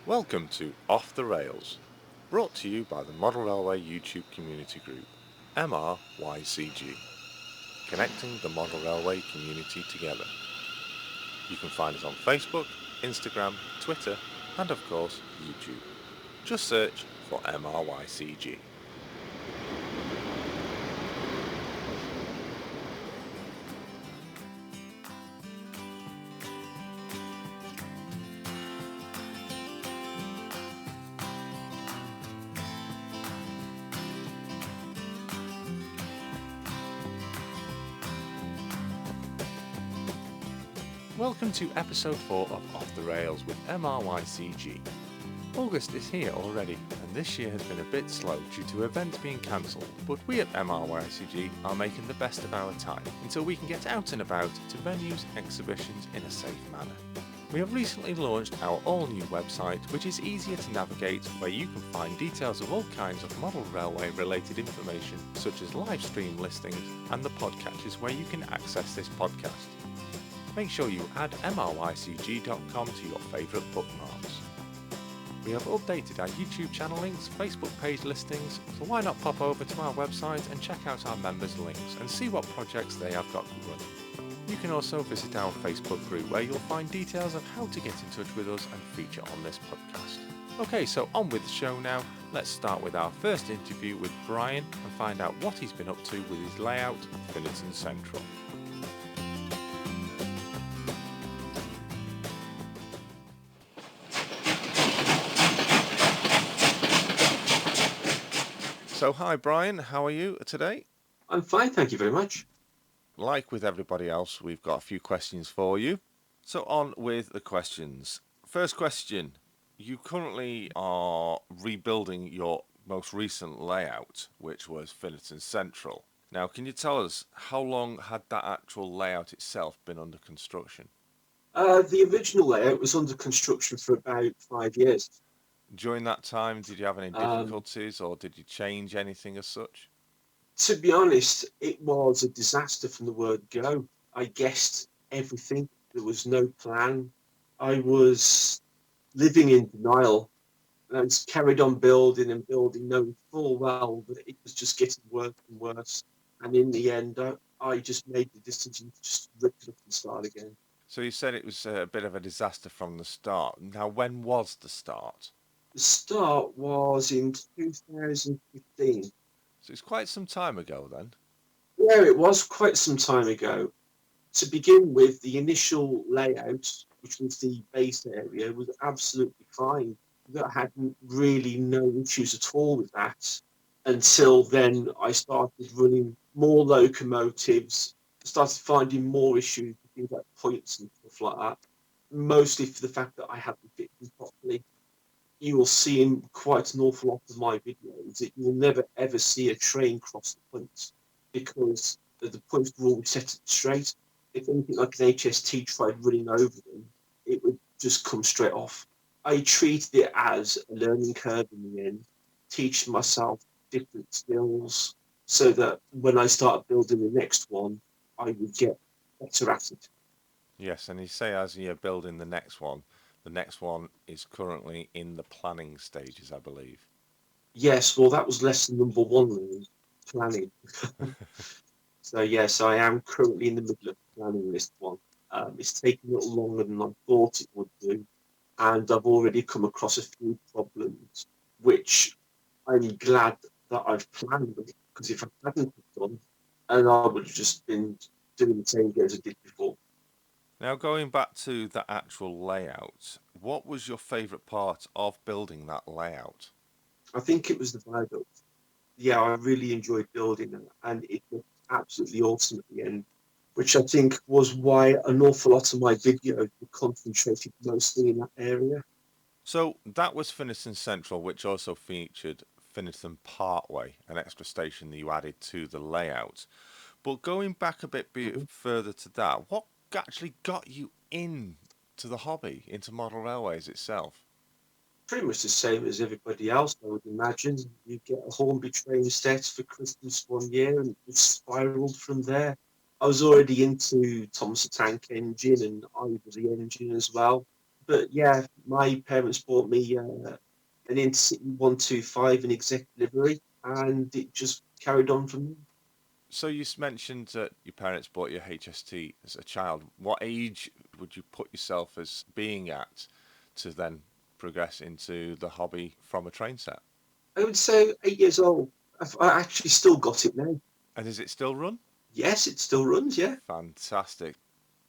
Welcome to Off the Rails, brought to you by the Model Railway YouTube community group, MRYCG, connecting the Model Railway community together. You can find us on Facebook, Instagram, Twitter, and of course, YouTube. Just search for MRYCG. Welcome to episode 4 of Off the Rails with MRYCG. August is here already, and this year has been a bit slow due to events being cancelled, but we at MRYCG are making the best of our time until we can get out and about to venues, exhibitions in a safe manner. We have recently launched our all-new website, which is easier to navigate, where you can find details of all kinds of model railway related information, such as live stream listings and the podcatchers where you can access this podcast. Make sure you add mrycg.com to your favourite bookmarks. We have updated our YouTube channel links, Facebook page listings, so why not pop over to our website and check out our members' links and see what projects they have got running. You can also visit our Facebook group where you'll find details of how to get in touch with us and feature on this podcast. Okay, so on with the show now. Let's start with our first interview with Brian and find out what he's been up to with his layout, Finnerton Central. So hi Brian, how are you today? I'm fine, thank you very much. Like with everybody else, we've got a few questions for you. So on with the questions. First question, you currently are rebuilding your most recent layout, which was Finnerton Central. Now, can you tell us how long had that actual layout itself been under construction? The original layout was under construction for about 5 years. During that time, did you have any Um, difficulties or did you change anything as such? to be honest, it was a disaster from the word go. I guessed everything. There was no plan. I was living in denial. And I just carried on building and building, knowing full well that it was just getting worse and worse. And in the end, I just made the decision to just rip it up and start again. So you said it was a bit of a disaster from the start. Now, when was the start? The start was in 2015. So it's quite some time ago then. Yeah, it was quite some time ago. To begin with, the initial layout, which was the base area, was absolutely fine. I had really no issues at all with that until then I started running more locomotives, started finding more issues with things like points and stuff like that, mostly for the fact that I hadn't fit them properly. You will see in quite an awful lot of my videos that you will never ever see a train cross the points because the points were always set straight. If anything like an HST tried running over them, it would just come straight off. I treated it as a learning curve in the end, teaching myself different skills so that when I started building the next one, I would get better at it. Yes, and you say as you're building the next one is currently in the planning stages, I believe. Yes, well, that was lesson number one, really, planning. So yes, I am currently in the middle of planning this one. It's taking a little longer than I thought it would do, and I've already come across a few problems, which I'm glad that I've planned them, because if I hadn't done, and I would have just been doing the same as I did before. Now, going back to the actual layout, what was your favourite part of building that layout? I think it was the viaduct. Yeah, I really enjoyed building it, and it looked absolutely awesome at the end, which I think was why an awful lot of my videos were concentrated mostly in that area. So that was Finnerton Central, which also featured Finnerton Parkway, an extra station that you added to the layout. But going back a bit further to that, what actually got you in to the hobby, into model railways itself? Pretty much the same as everybody else, I would imagine. You get a Hornby train set for Christmas one year and it spiraled from there. I was already into Thomas the Tank Engine and I was the engine as well. But yeah, my parents bought me an Intercity 125 in exec livery, and it just carried on from there. So you mentioned that your parents bought you a HST as a child. What age would you put yourself as being at to then progress into the hobby from a train set? I would say 8 years old. I actually still got it now. And is it still run? Yes, it still runs, yeah. Fantastic.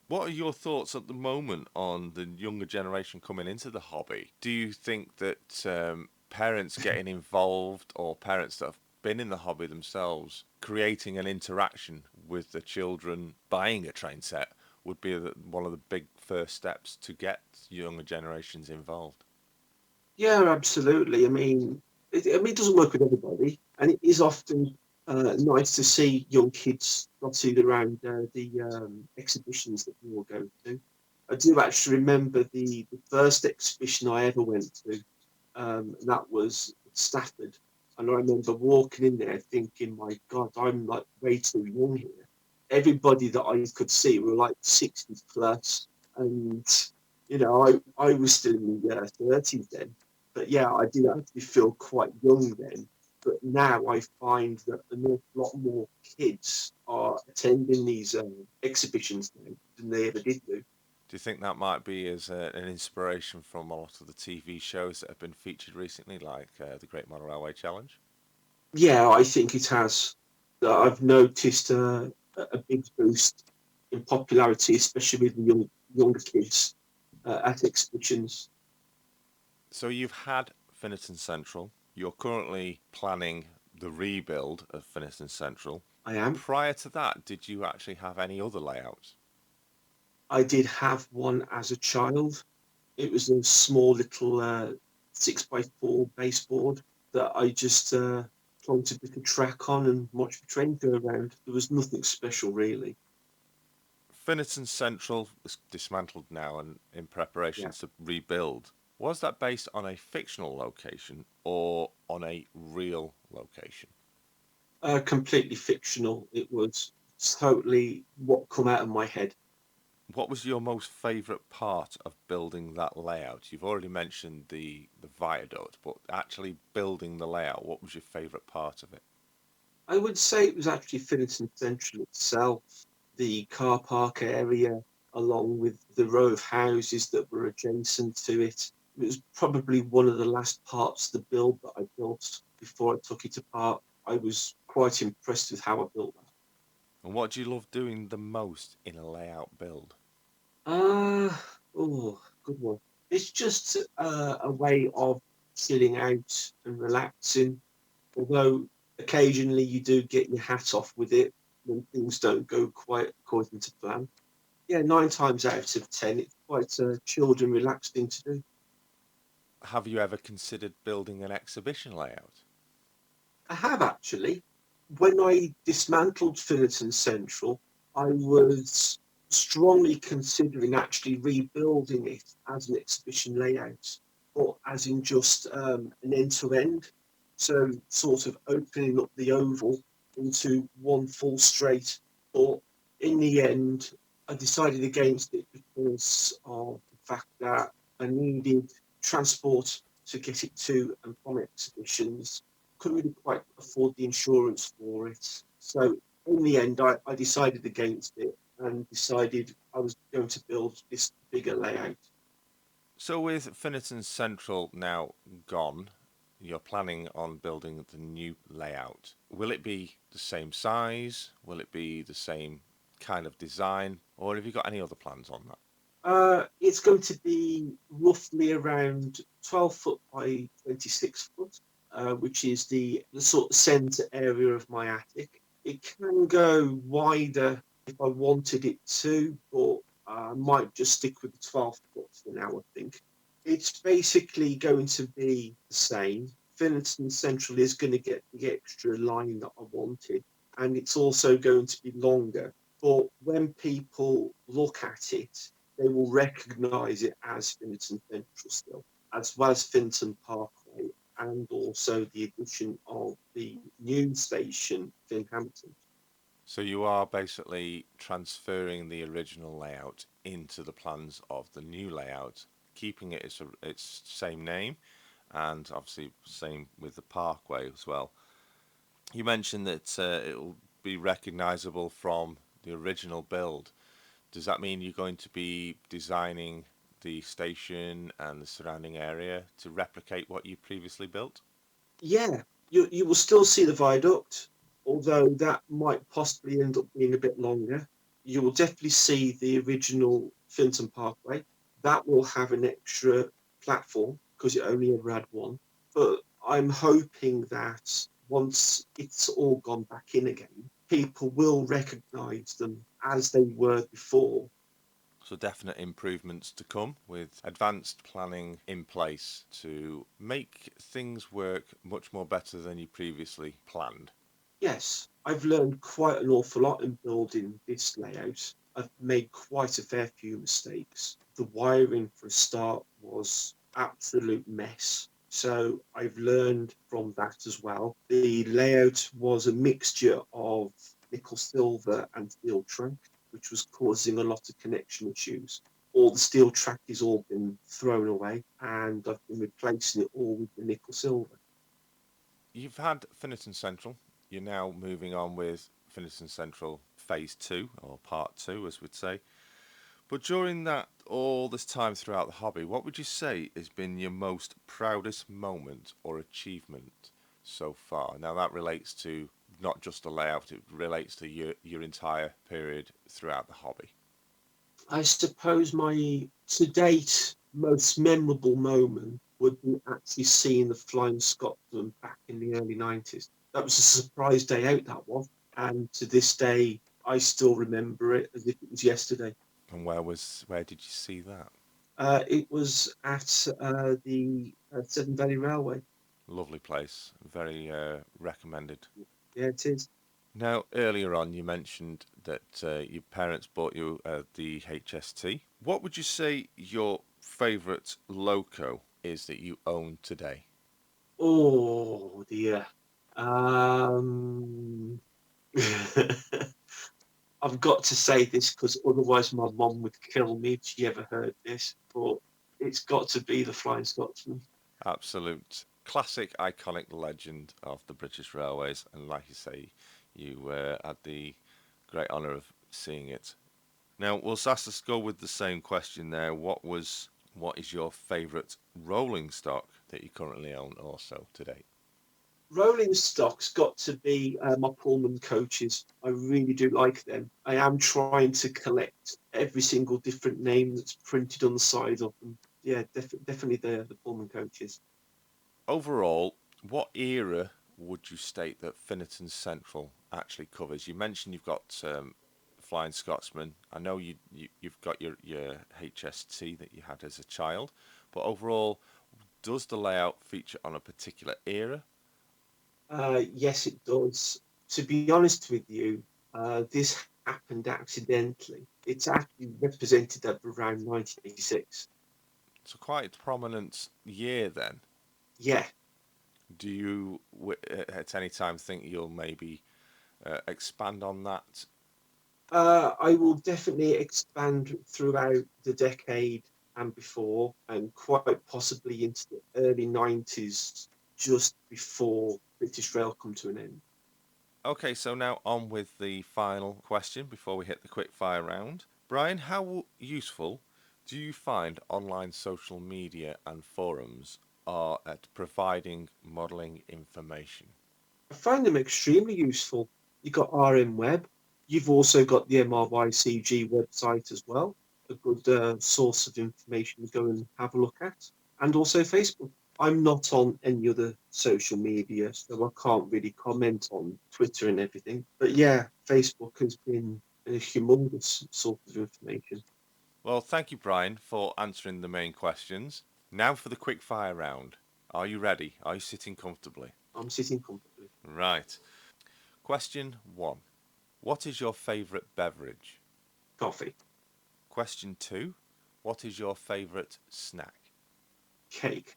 What are your thoughts at the moment on the younger generation coming into the hobby? Do you think that parents getting involved or parents that have been in the hobby themselves creating an interaction with the children buying a train set would be one of the big first steps to get younger generations involved? Yeah, absolutely. It doesn't work with everybody, and it is often nice to see young kids dotted around the exhibitions that we all go to. I do actually remember the first exhibition I ever went to, and that was Stafford. And I remember walking in there thinking, my God, I'm like way too young here. Everybody that I could see were like 60 plus, and I was still in the 30s then. But yeah, I did actually feel quite young then. But now I find that an awful lot more kids are attending these exhibitions now than they ever did do. Do you think that might be as an inspiration from a lot of the TV shows that have been featured recently, like the Great Model Railway Challenge? Yeah, I think it has. I've noticed a big boost in popularity, especially with the younger kids at exhibitions. So you've had Finnerton Central. You're currently planning the rebuild of Finnerton Central. I am. Prior to that, did you actually have any other layouts? I did have one as a child. It was a small little 6x4 baseboard that I just planted a bit of track on and watched the train go around. There was nothing special really. Finnerton Central is dismantled now and in Yeah. preparations to rebuild. Was that based on a fictional location or on a real location? Completely fictional. It was totally what come out of my head. What was your most favourite part of building that layout? You've already mentioned the viaduct, but actually building the layout, what was your favourite part of it? I would say it was actually Finnerton Central itself, the car park area, along with the row of houses that were adjacent to it. It was probably one of the last parts of the build that I built before I took it apart. I was quite impressed with how I built that. And what do you love doing the most in a layout build? Good one. It's just a way of chilling out and relaxing. Although occasionally you do get your hat off with it when things don't go quite according to plan. Yeah, 9 times out of 10, it's quite a chilled and relaxed thing to do. Have you ever considered building an exhibition layout? I have actually. When I dismantled Finnerton Central, I was strongly considering actually rebuilding it as an exhibition layout, or as in just an end to end. So, sort of opening up the oval into one full straight. But in the end, I decided against it because of the fact that I needed transport to get it to and from exhibitions. Couldn't really quite afford the insurance for it. So in the end, I decided against it and decided I was going to build this bigger layout. So, with Finnerton Central now gone, you're planning on building the new layout. Will it be the same size? Will it be the same kind of design? Or have you got any other plans on that? It's going to be roughly around 12 foot by 26 foot, which is the sort of centre area of my attic. It can go wider if I wanted it to, but I might just stick with the 12 foot for now, I think. It's basically going to be the same. Finnerton Central is going to get the extra line that I wanted, and it's also going to be longer. But when people look at it, they will recognise it as Finnerton Central still, as well as Finnerton Parkway, and also the addition of the new station, Finhampton. So, you are basically transferring the original layout into the plans of the new layout. keeping it its same name, and obviously same with the parkway as well. You mentioned that it will be recognisable from the original build. Does that mean you're going to be designing the station and the surrounding area to replicate what you previously built? Yeah, you will still see the viaduct, although that might possibly end up being a bit longer. You will definitely see the original Finton Parkway. That will have an extra platform because it only ever had one. But I'm hoping that once it's all gone back in again, people will recognise them as they were before. So definite improvements to come with advanced planning in place to make things work much more better than you previously planned. Yes, I've learned quite an awful lot in building this layout. I've made quite a fair few mistakes. The wiring for a start was absolute mess. So I've learned from that as well. The layout was a mixture of nickel silver and steel track, which was causing a lot of connection issues. All the steel track has all been thrown away and I've been replacing it all with the nickel silver. You've had Finnerton Central. You're now moving on with Finnerton Central Phase 2, or Part 2, as we'd say. But during that, all this time throughout the hobby, what would you say has been your most proudest moment or achievement so far? Now, that relates to not just the layout, it relates to your entire period throughout the hobby. I suppose my to date most memorable moment would be actually seeing the Flying Scotsman back in the early 90s. That was a surprise day out, that was. And to this day, I still remember it as if it was yesterday. And where did you see that? It was at the Severn Valley Railway. Lovely place, very recommended. Yeah, it is. Now, earlier on, you mentioned that your parents bought you the HST. What would you say your favourite Loco is that you own today? Oh dear. Um, I've got to say this because otherwise my mum would kill me if she ever heard this. But it's got to be the Flying Scotsman. Absolute classic, iconic legend of the British Railways, and like you say, you had the great honour of seeing it. Now, we'll just go with the same question there. What is your favourite rolling stock that you currently own also today? Rolling stock's got to be my Pullman coaches. I really do like them. I am trying to collect every single different name that's printed on the side of them. Yeah, definitely the Pullman coaches. Overall, what era would you state that Finnerton Central actually covers? You mentioned you've got Flying Scotsman. I know you've got your HST that you had as a child, but overall, does the layout feature on a particular era? Yes, it does. To be honest with you, this happened accidentally. It's actually represented at around 1986. It's a quite prominent year then. Yeah, Do you at any time think you'll maybe expand on that? I will definitely expand throughout the decade and before, and quite possibly into the early 90s, just before British Rail come to an end. Okay, so now on with the final question before we hit the quick fire round. Brian, how useful do you find online social media and forums are at providing modelling information? I find them extremely useful. You've got RM Web. You've also got the MRYCG website as well, a good source of information to go and have a look at, and also Facebook. I'm not on any other social media, so I can't really comment on Twitter and everything. But yeah, Facebook has been a humongous source of information. Well, thank you, Brian, for answering the main questions. Now for the quick fire round. Are you ready? Are you sitting comfortably? I'm sitting comfortably. Right. Question 1. What is your favourite beverage? Coffee, Question 2. What is your favourite snack? cake,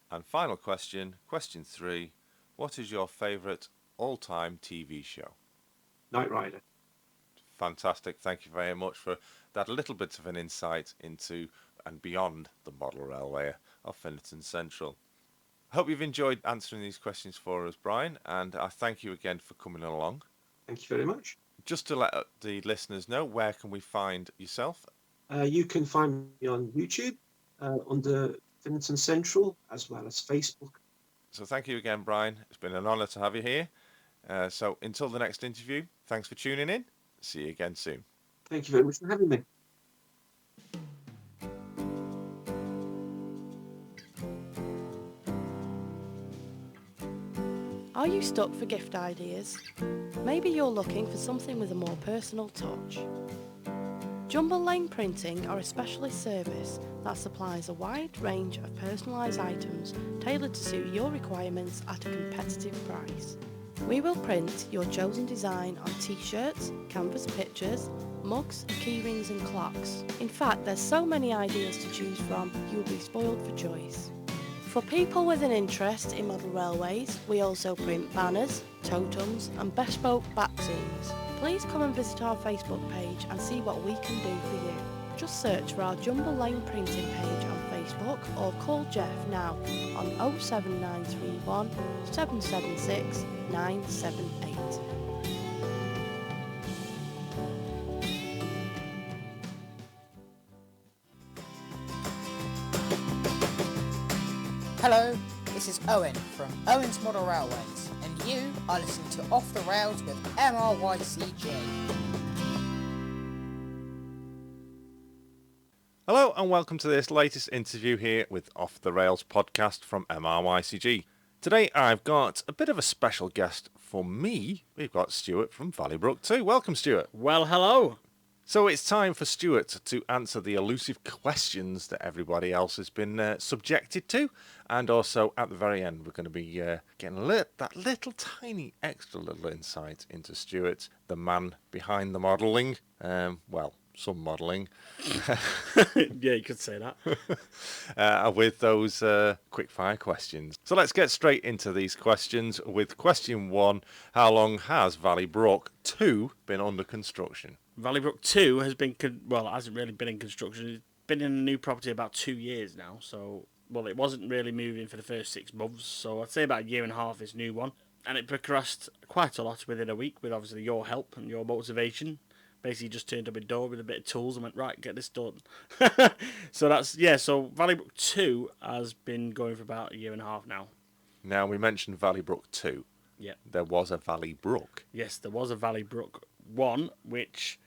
And final question, question 3. What is your favourite all time TV show? Night Rider. Fantastic. Thank you very much for that little bit of an insight into and beyond the model railway of Finnerton Central. I hope you've enjoyed answering these questions for us, Brian, and I thank you again for coming along. Thank you very much. Just to let the listeners know, where can we find yourself? You can find me on YouTube under Finnerton Central, as well as Facebook. So thank you again, Brian. It's been an honour to have you here. So until the next interview, thanks for tuning in. See you again soon. Thank you very much for having me. Are you stuck for gift ideas? Maybe you're looking for something with a more personal touch. Jumble Lane Printing are a specialist service that supplies a wide range of personalised items tailored to suit your requirements at a competitive price. We will print your chosen design on t-shirts, canvas pictures, mugs, keyrings and clocks. In fact, there's so many ideas to choose from, you'll be spoiled for choice. For people with an interest in model railways, we also print banners, totems and bespoke back scenes. Please come and visit our Facebook page and see what we can do for you. Just search for our Jumble Lane Printing page on Facebook or call Jeff now on 07931 776 978. Hello, this is Owen from Owen's Model Railways, and you are listening to Off the Rails with MRYCG. Hello and welcome to this latest interview here with Off the Rails podcast from MRYCG. Today I've got a bit of a special guest for me. We've got Stuart from Valleybrook too. Welcome, Stuart. Well, hello. So it's time for Stuart to answer the elusive questions that everybody else has been subjected to. And also at the very end, we're going to be getting that little tiny extra little insight into Stuart, the man behind the modelling. Some modelling. Yeah, you could say that. With those quick fire questions. So let's get straight into these questions with question 1. How long has Valleybrook 2 been under construction? Valleybrook 2 has been, hasn't really been in construction. It's been in a new property about 2 years now. So, it wasn't really moving for the first 6 months. So I'd say about a year and a half this new one. And it progressed quite a lot within a week with obviously your help and your motivation. Basically just turned up a door with a bit of tools and went, right, get this done. So Valleybrook 2 has been going for about a year and a half now. Now, we mentioned Valleybrook 2. Yeah. There was a Valleybrook. Yes, there was a Valleybrook 1, which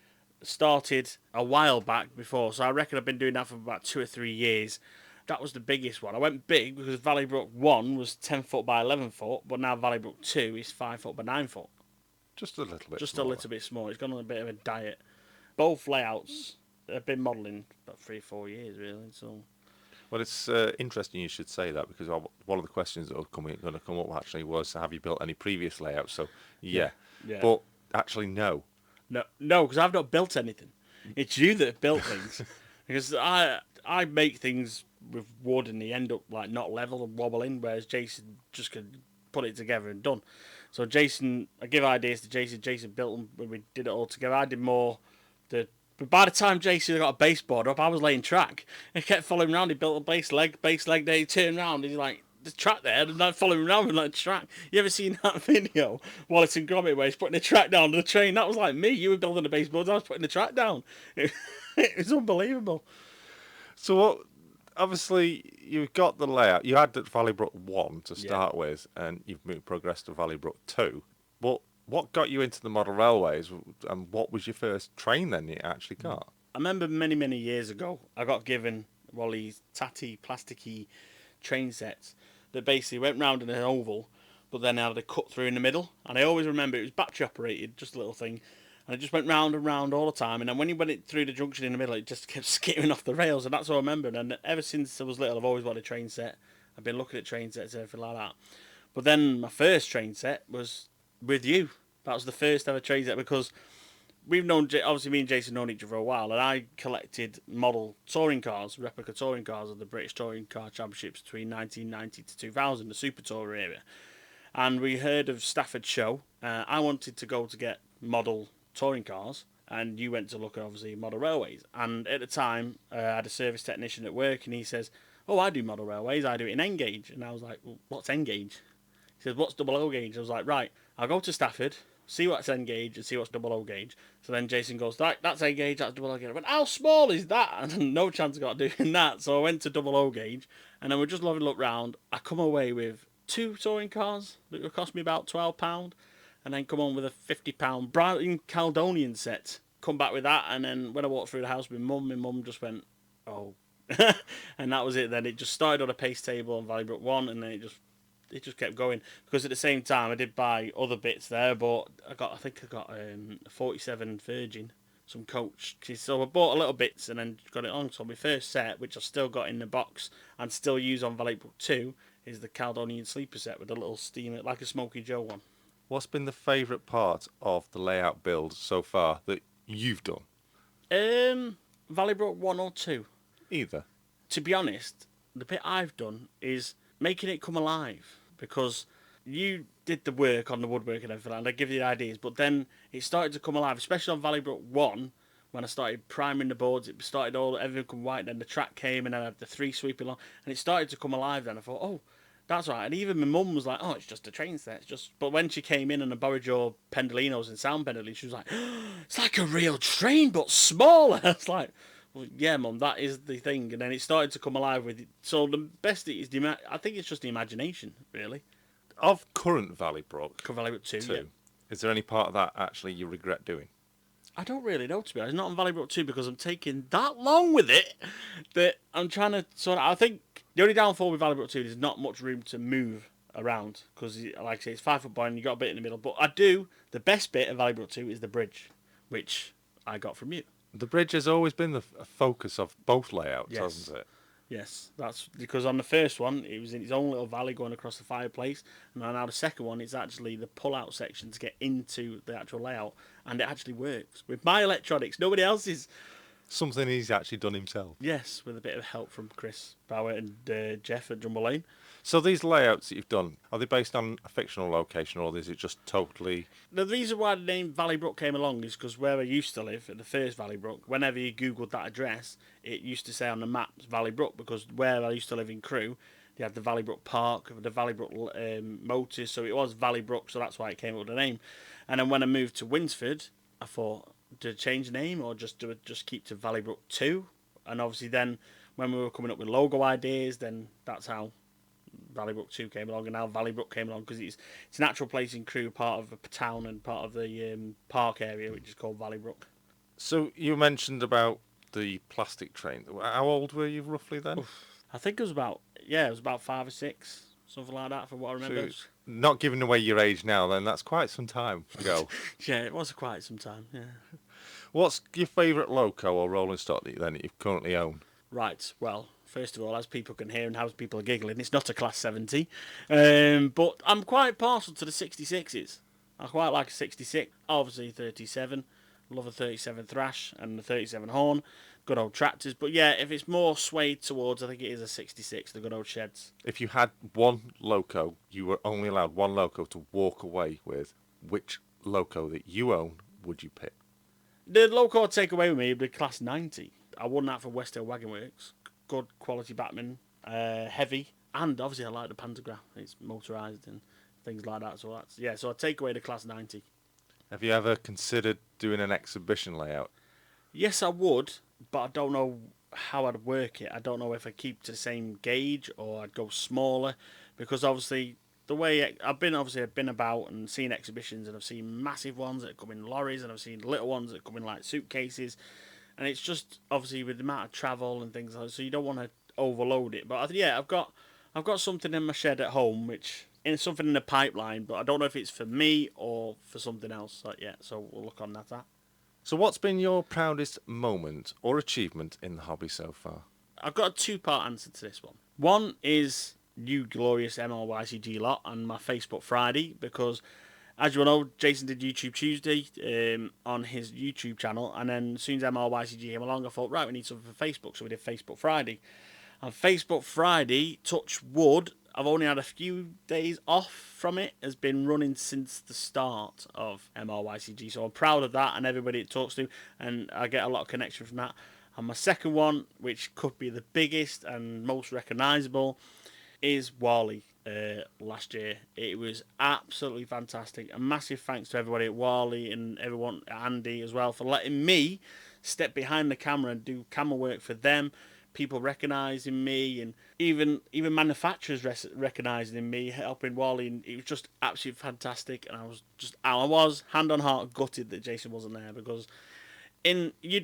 started a while back before. So I reckon I've been doing that for about 2 or 3 years. That was the biggest one. I went big because Valleybrook 1 was 10 foot by 11 foot, but now Valleybrook 2 is 5 foot by 9 foot. Just a little bit Just smaller. a little bit smaller. It's gone on a bit of a diet. Both layouts have been modelling about 3 or 4 years, really. So, well, it's interesting you should say that, because one of the questions that are going to come up actually was, have you built any previous layouts? So, yeah. But actually, no. No, because I've not built anything. It's you that have built things. Because I make things with wood and they end up like not level and wobbling, whereas Jason just could put it together and done. So Jason, I give ideas to Jason. Jason built them when we did it all together. I did more. But by the time Jason got a baseboard up, I was laying track. He kept following around. He built a base leg. Then he turned around. He's like, there's track there, and I'm following around with like track. You ever seen that video, Wallace and Gromit, where he's putting the track down to the train? That was like me. You were building a baseboard. I was putting the track down. It was unbelievable. So what? Obviously, you've got the layout. You had the Valleybrook 1 to start with, and you've progressed to Valleybrook 2. But what got you into the model railways, and what was your first train then you actually got? I remember many, many years ago, I got given these tatty, plasticky train sets that basically went round in an oval, but then had a cut through in the middle. And I always remember it was battery operated, just a little thing. And it just went round and round all the time. And then when you went it through the junction in the middle, it just kept skipping off the rails. And that's all I remember. And ever since I was little, I've always wanted a train set. I've been looking at train sets and everything like that. But then my first train set was with you. That was the first ever train set, because we've known, obviously me and Jason known each other for a while. And I collected model touring cars, replica touring cars of the British Touring Car Championships between 1990 to 2000, the Super Tourer area. And we heard of Stafford Show. I wanted to go to get model touring cars, and you went to look at, obviously, model railways. And at the time, I had a service technician at work, and he says, "Oh, I do model railways, I do it in N gauge." And I was like, "Well, what's N gauge?" He says, "What's double O gauge?" I was like, "Right, I'll go to Stafford, see what's N gauge and see what's double O gauge." So then Jason goes, "Right, that's N gauge, that's double O gauge." I went, "How small is that?" And no chance I got doing that. So I went to double O gauge, and then we just loving look round. I come away with 2 touring cars that would cost me about £12, and then come on with a £50 Brighton Caledonian set. Come back with that, and then when I walked through the house with my mum just went, "Oh." And that was it then. It just started on a pace table on Valleybrook 1, and then it just kept going. Because at the same time, I did buy other bits there, but I think I got a 47 Virgin, some coach. So I bought a little bits and then got it on. So my first set, which I've still got in the box and still use on Valleybrook 2, is the Caledonian sleeper set with a little steamer, like a Smoky Joe one. What's been the favourite part of the layout build so far that you've done? Valleybrook 1 or 2. Either. To be honest, the bit I've done is making it come alive, because you did the work on the woodwork and everything, and I give you the ideas, but then it started to come alive, especially on Valleybrook 1, when I started priming the boards. It started everything come white, then the track came, and then I had the 3 sweeping along, and it started to come alive. Then I thought, oh, that's right. And even my mum was like, "Oh, it's just a train set." It's just. But when she came in and I borrowed your Pendolinos and sound Pendolino, she was like, "Oh, it's like a real train but smaller." It's like, "Well, yeah, Mum, that is the thing." And then it started to come alive with it. So the best is I think it's just the imagination, really. Of current Valleybrook Valleybrook 2, yeah. Is there any part of that actually you regret doing? I don't really know, to be honest. Not on Valleybrook 2, because I'm taking that long with it that I'm trying to sort of. I think the only downfall with Valleybrook 2 is there's not much room to move around, because, like I say, it's 5 foot wide and you got a bit in the middle. But the best bit of Valleybrook 2 is the bridge, which I got from you. The bridge has always been the focus of both layouts, Yes. hasn't it? Yes, that's because on the first one, it was in its own little valley going across the fireplace, and now the second one, it's actually the pull-out section to get into the actual layout, and it actually works with my electronics. Nobody else's. Something he's actually done himself. Yes, with a bit of help from Chris Bauer and Jeff at Jumbo Lane. So these layouts that you've done, are they based on a fictional location, or is it just totally... The reason why the name Valleybrook came along is because where I used to live, at the first Valleybrook, whenever you Googled that address, it used to say on the maps Valleybrook, because where I used to live in Crewe, they had the Valleybrook Park, the Valleybrook Motors, so it was Valleybrook, so that's why it came up with the name. And then when I moved to Winsford, I thought, to change the name or just keep to Valleybrook 2? And obviously then, when we were coming up with logo ideas, then that's how Valleybrook 2 came along, and now Valleybrook came along, because it's an actual place in Crewe, part of a town and part of the park area, which is called Valleybrook. So you mentioned about the plastic train. How old were you roughly then? I think it was about 5 or 6, something like that, from what I remember. So, not giving away your age now, then that's quite some time ago. Yeah, it was quite some time, yeah. What's your favourite Loco or rolling stock that you currently own? Right, well, first of all, as people can hear and how people are giggling, it's not a Class 70. But I'm quite partial to the 66s. I quite like a 66. Obviously, 37. Love a 37 thrash and the 37 horn. Good old tractors. But yeah, if it's more swayed towards, I think it is a 66, the good old sheds. If you had one Loco, you were only allowed one Loco to walk away with, which Loco that you own would you pick? The Loco I'd take away with me would be Class 90. I won that from West Hill Wagon Works. Good quality backman, heavy, and obviously I like the pantograph. It's motorised and things like that. So I'd take away the Class 90. Have you ever considered doing an exhibition layout? Yes, I would, but I don't know how I'd work it. I don't know if I keep to the same gauge or I'd go smaller, because obviously the way I've been about and seen exhibitions, and I've seen massive ones that come in lorries, and I've seen little ones that come in like suitcases, and it's just obviously with the amount of travel and things like that, so you don't want to overload it. But yeah, I've got something in my shed at home, which is something in the pipeline, but I don't know if it's for me or for something else. So we'll look on that. So what's been your proudest moment or achievement in the hobby so far? I've got a 2-part answer to this one. One is you glorious MRYCG lot and my Facebook Friday, because as you all know, Jason did YouTube Tuesday on his YouTube channel, and then as soon as MRYCG came along, I thought, right, we need something for Facebook, so we did Facebook Friday. And Facebook Friday, touch wood, I've only had a few days off from it. Has been running since the start of MRYCG, so I'm proud of that and everybody it talks to, and I get a lot of connection from that. And my second one, which could be the biggest and most recognisable, is Wally. Last year, it was absolutely fantastic. A massive thanks to everybody at Wally and everyone, Andy as well, for letting me step behind the camera and do camera work for them. People recognising me, and even manufacturers recognising me, helping Wally, and it was just absolutely fantastic. And I was hand on heart gutted that Jason wasn't there, because you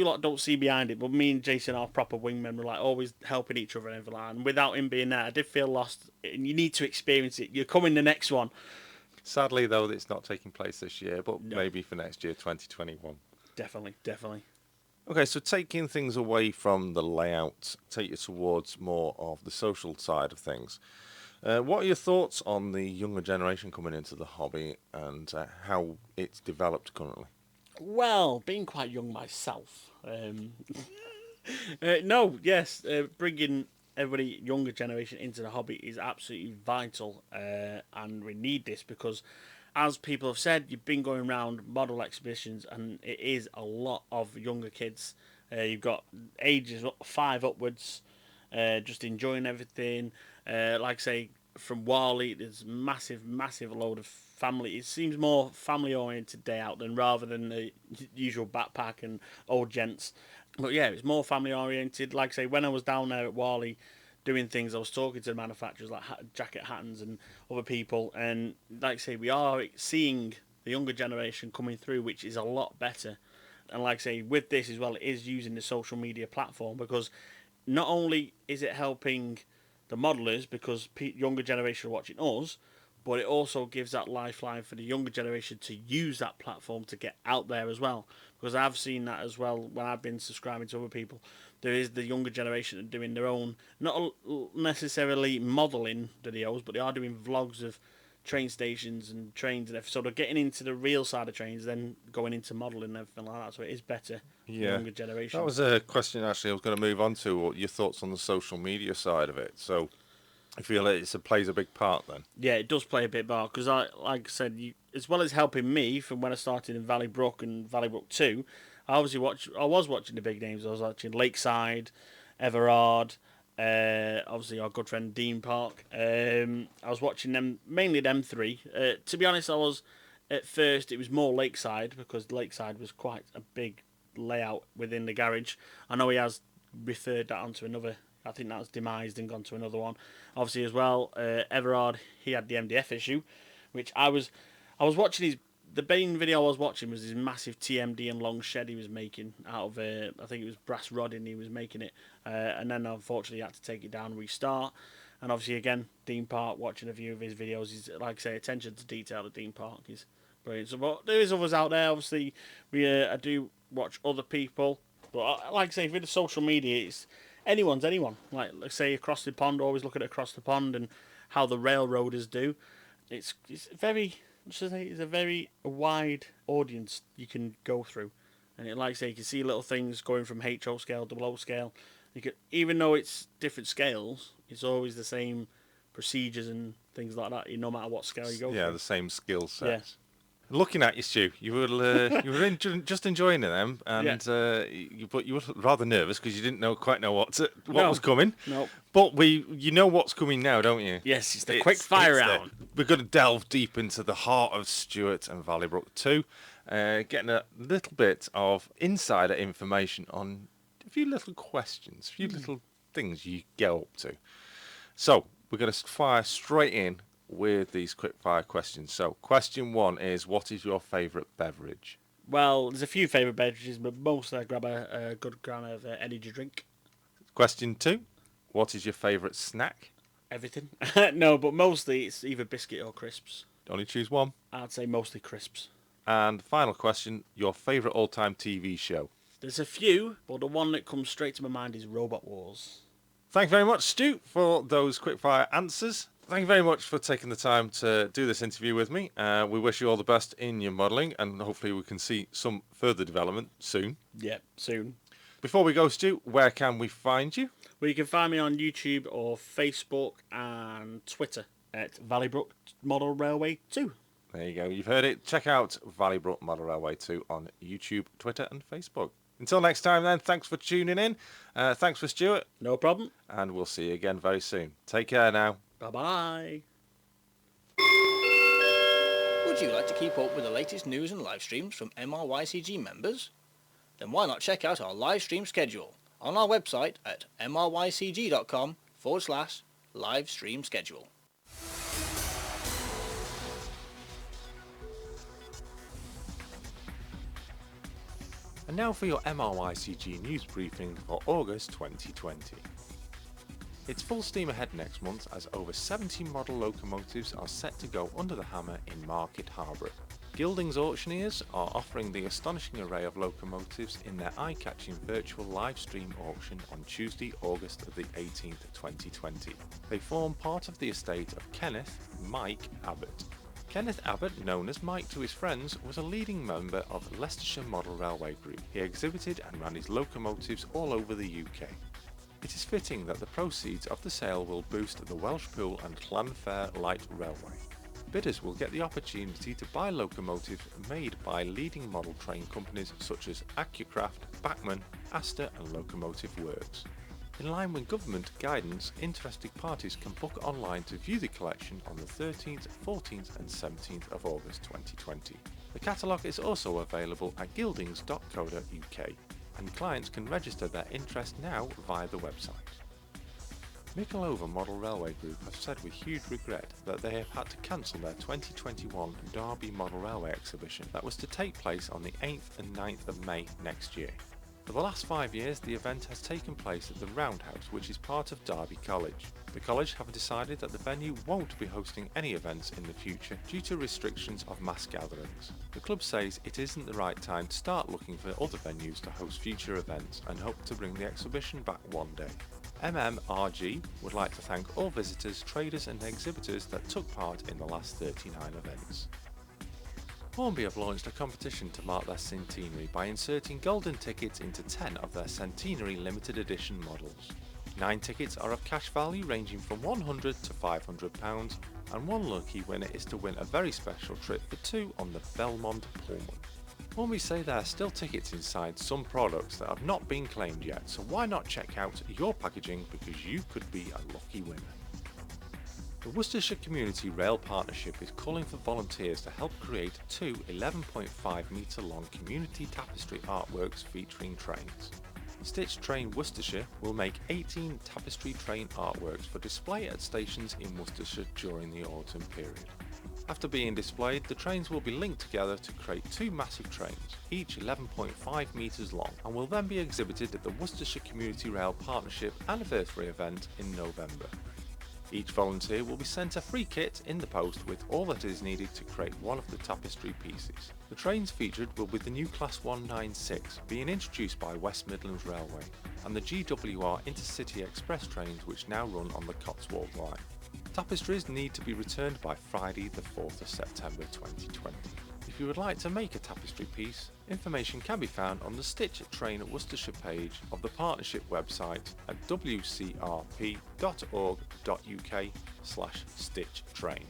lot don't see behind it, but me and Jason are proper wingmen. We're like always helping each other and everything like that. And without him being there, I did feel lost. And you need to experience it. You're coming the next one. Sadly, though, it's not taking place this year, but No. maybe for next year, 2021. Definitely. Okay, so taking things away from the layout, take you towards more of the social side of things. What are your thoughts on the younger generation coming into the hobby and how it's developed currently? Well, being quite young myself, bringing everybody younger generation into the hobby is absolutely vital, and we need this because, as people have said, you've been going around model exhibitions and it is a lot of younger kids. You've got ages 5 upwards, just enjoying everything. Like I say, from Wally, there's massive load of family. It seems more family oriented day out than rather than the usual backpack and old gents. But yeah, it's more family oriented. Like I say, when I was down there at Wally doing things, I was talking to the manufacturers like Jacket Hattons and other people, and like I say, we are seeing the younger generation coming through, which is a lot better. And like I say, with this as well, it is using the social media platform, because not only is it helping the modelers because younger generation are watching us, but it also gives that lifeline for the younger generation to use that platform to get out there as well. Because I've seen that as well when I've been subscribing to other people. There is the younger generation doing their own, not necessarily modelling videos, but they are doing vlogs of train stations and trains and everything. So they're getting into the real side of trains, then going into modelling and everything like that. So it is better for the younger generation. That was a question actually I was going to move on to, what your thoughts on the social media side of it. So I feel it plays a big part then. Yeah, it does play a big part, because like I said, as well as helping me from when I started in Valleybrook and Valleybrook 2, I was watching the big names. I was watching Lakeside, Everard, obviously our good friend Dean Park. I was watching them, mainly them three. To be honest, at first it was more Lakeside, because Lakeside was quite a big layout within the garage. I know he has referred that onto another. I think that was demised and gone to another one. Obviously as well, Everard, he had the MDF issue, which I was watching the main video I was watching was his massive TMD and long shed he was making out of, I think it was brass rodding he was making it. And then unfortunately he had to take it down and restart. And obviously again, Dean Park, watching a few of his videos, he's, like I say, attention to detail of Dean Park is brilliant. So, but there is others out there, obviously. I do watch other people. But like I say, with the social media, it's anyone's anyone. Like, let's say across the pond, always look at it across the pond and how the railroaders do. It's a very wide audience you can go through, and like I say, you can see little things going from HO scale to O scale. You can, even though it's different scales, it's always the same procedures and things like that. No matter what scale you go. Yeah, through. the same skill sets. Yeah. Looking at you, Stu, you were just enjoying them, and but you were rather nervous because you didn't quite know what was coming. No. But you know what's coming now, don't you? Yes, it's the quick fire round. We're going to delve deep into the heart of Stuart and Valleybrook 2, getting a little bit of insider information on a few little questions, a few little things you get up to. So we're going to fire straight in with these quick fire questions. So question 1 is, what is your favourite beverage? Well, there's a few favourite beverages, but mostly I grab a good gram of energy drink. Question 2, what is your favourite snack? Everything. No, but mostly it's either biscuit or crisps. Only choose one. I'd say mostly crisps. And final question, your favourite all-time TV show? There's a few, but the one that comes straight to my mind is Robot Wars. Thank you very much, Stu, for those quickfire answers. Thank you very much for taking the time to do this interview with me. We wish you all the best in your modelling, and hopefully we can see some further development soon. Yeah, soon. Before we go, Stu, where can we find you? Well, you can find me on YouTube or Facebook and Twitter at Valleybrook Model Railway 2. There you go. You've heard it. Check out Valleybrook Model Railway 2 on YouTube, Twitter and Facebook. Until next time then, thanks for tuning in. Thanks for Stuart. No problem. And we'll see you again very soon. Take care now. Bye-bye. Would you like to keep up with the latest news and live streams from MRYCG members? Then why not check out our live stream schedule on our website at mrycg.com/live stream schedule. And now for your MRYCG news briefing for August 2020. It's full steam ahead next month as over 70 model locomotives are set to go under the hammer in Market Harborough. Gilding's auctioneers are offering the astonishing array of locomotives in their eye-catching virtual live stream auction on Tuesday, August the 18th, 2020. They form part of the estate of Kenneth "Mike" Abbott. Kenneth Abbott, known as Mike to his friends, was a leading member of Leicestershire Model Railway Group. He exhibited and ran his locomotives all over the UK. It is fitting that the proceeds of the sale will boost the Welshpool and Llanfair Light Railway. Bidders will get the opportunity to buy locomotives made by leading model train companies such as Accuraft, Bachmann, Astor and Locomotive Works. In line with government guidance, interested parties can book online to view the collection on the 13th, 14th and 17th of August 2020. The catalogue is also available at gildings.co.uk and clients can register their interest now via the website. Michelova Model Railway Group have said with huge regret that they have had to cancel their 2021 Derby Model Railway exhibition that was to take place on the 8th and 9th of May next year. For the last 5 years, the event has taken place at the Roundhouse, which is part of Derby College. The college have decided that the venue won't be hosting any events in the future due to restrictions of mass gatherings. The club says it isn't the right time to start looking for other venues to host future events and hope to bring the exhibition back one day. MMRG would like to thank all visitors, traders and exhibitors that took part in the last 39 events. Hornby have launched a competition to mark their centenary by inserting golden tickets into 10 of their centenary limited edition models. 9 tickets are of cash value ranging from £100 to £500 and one lucky winner is to win a very special trip for 2 on the Belmont Pullman. Hornby say there are still tickets inside some products that have not been claimed yet, so why not check out your packaging because you could be a lucky winner. The Worcestershire Community Rail Partnership is calling for volunteers to help create 2 11.5 metre long community tapestry artworks featuring trains. Stitch Train Worcestershire will make 18 tapestry train artworks for display at stations in Worcestershire during the autumn period. After being displayed, the trains will be linked together to create 2 massive trains, each 11.5 metres long, and will then be exhibited at the Worcestershire Community Rail Partnership anniversary event in November. Each volunteer will be sent a free kit in the post with all that is needed to create one of the tapestry pieces. The trains featured will be the new Class 196 being introduced by West Midlands Railway and the GWR Intercity Express trains which now run on the Cotswold line. Tapestries need to be returned by Friday the 4th of September 2020. If you would like to make a tapestry piece, information can be found on the Stitch Train Worcestershire page of the partnership website at wcrp.org.uk/stitchtrain.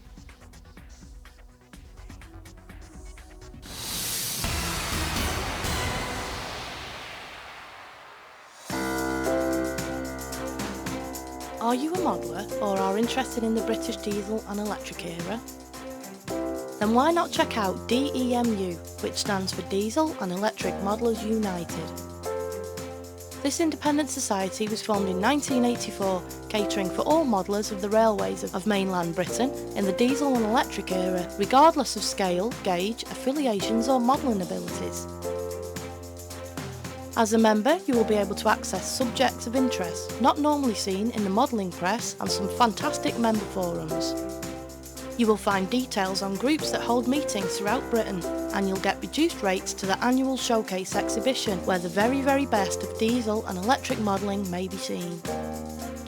Are you a modeller or are interested in the British diesel and electric era? Then why not check out DEMU, which stands for Diesel and Electric Modellers United. This independent society was formed in 1984, catering for all modellers of the railways of mainland Britain in the diesel and electric era, regardless of scale, gauge, affiliations or modelling abilities. As a member, you will be able to access subjects of interest not normally seen in the modelling press and some fantastic member forums. You will find details on groups that hold meetings throughout Britain, and you'll get reduced rates to the annual showcase exhibition where the very best of diesel and electric modelling may be seen.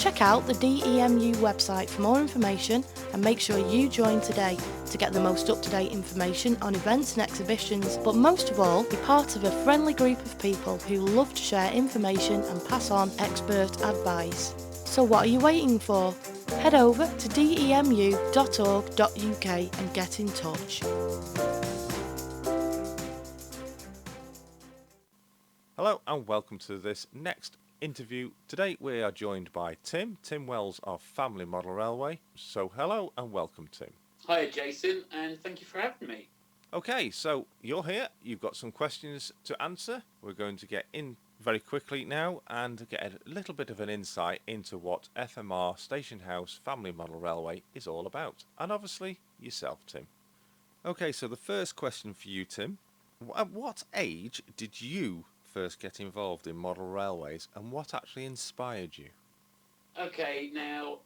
Check out the DEMU website for more information and make sure you join today to get the most up-to-date information on events and exhibitions, but most of all, be part of a friendly group of people who love to share information and pass on expert advice. So what are you waiting for? Head over to demu.org.uk and get in touch. Hello and welcome to this next interview. Today we are joined by Tim Wells of Family Model Railway. So hello and welcome, Tim. Hi Jason, and thank you for having me. Okay, so you're here, you've got some questions to answer. We're going to get in very quickly now and get a little bit of an insight into what FMR Station House Family Model Railway is all about. And obviously yourself, Tim. Okay, so the first question for you, Tim. At what age did you first get involved in model railways and what actually inspired you? Okay, now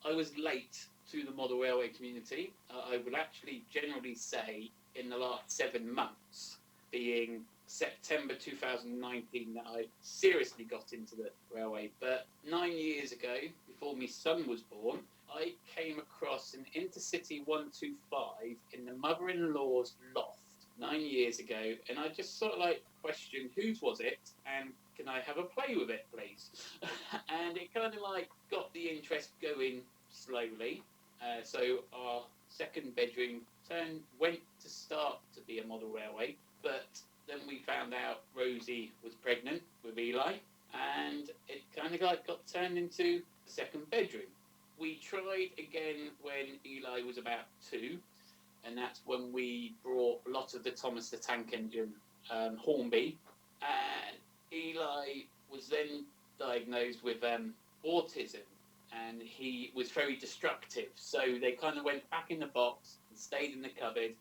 I was late to the model railway community. I would actually generally say in the last 7 months, being September 2019, that I seriously got into the railway. But 9 years ago, before my son was born, I came across an Intercity 125 in the mother-in-law's loft 9 years ago, and I just sort of like questioned whose was it and can I have a play with it, please? And it kind of like got the interest going slowly. So our second bedroom went to start to be a model railway, but then we found out Rosie was pregnant with Eli, and it kind of like got turned into a second bedroom. We tried again when Eli was about 2, and that's when we brought a lot of the Thomas the Tank Engine Hornby, and Eli was then diagnosed with autism, and he was very destructive. So they kind of went back in the box and stayed in the cupboard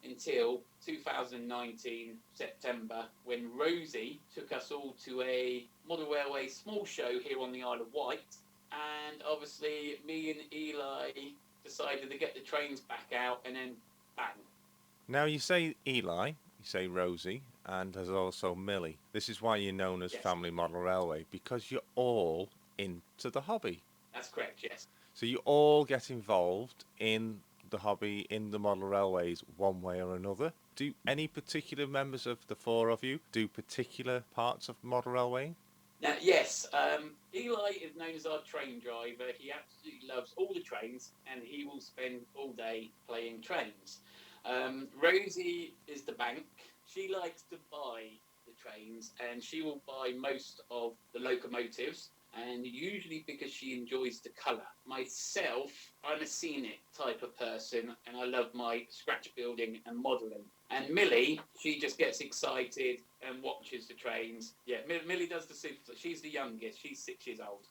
until 2019 September, when Rosie took us all to a model railway small show here on the Isle of Wight, and obviously me and Eli decided to get the trains back out, and then bang. Now you say Eli, you say Rosie, and there's also Millie. This is why you're known as Yes. Family Model Railway, because you're all into the hobby. That's correct, yes. So you all get involved in the hobby, in the model railways, one way or another. Do any particular members of the 4 of you do particular parts of model railway? Now, yes, Eli is known as our train driver. He absolutely loves all the trains, and he will spend all day playing trains. Rosie is the bank. She likes to buy the trains, and she will buy most of the locomotives, and usually because she enjoys the colour. Myself, I'm a scenic type of person, and I love my scratch building and modelling. And Millie, she just gets excited and watches the trains. Yeah, Millie does the super. She's the youngest. She's 6 years old.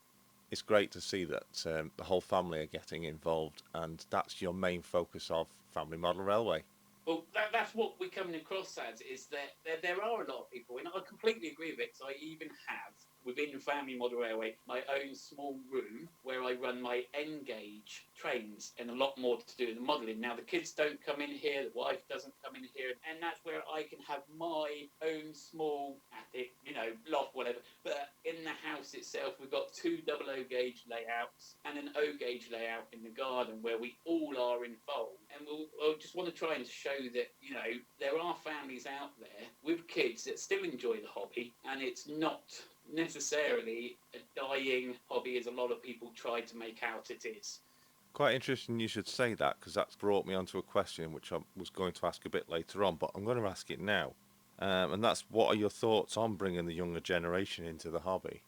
It's great to see that the whole family are getting involved, and that's your main focus of Family Model Railway. Well, that's what we're coming across as, is that there are a lot of people, and I completely agree with it, because I even have, within Family Model Railway, my own small room where I run my N-gauge trains, and a lot more to do with the modelling. Now, the kids don't come in here, the wife doesn't come in here, and that's where I can have my own small attic, loft, whatever. But in the house itself, we've got 2 00 gauge layouts and an O gauge layout in the garden where we all are involved. And we'll just want to try and show that, there are families out there with kids that still enjoy the hobby, and it's not necessarily a dying hobby as a lot of people try to make out it is. Quite interesting you should say that, because that's brought me onto a question which I was going to ask a bit later on, but I'm going to ask it now. And that's, what are your thoughts on bringing the younger generation into the hobby?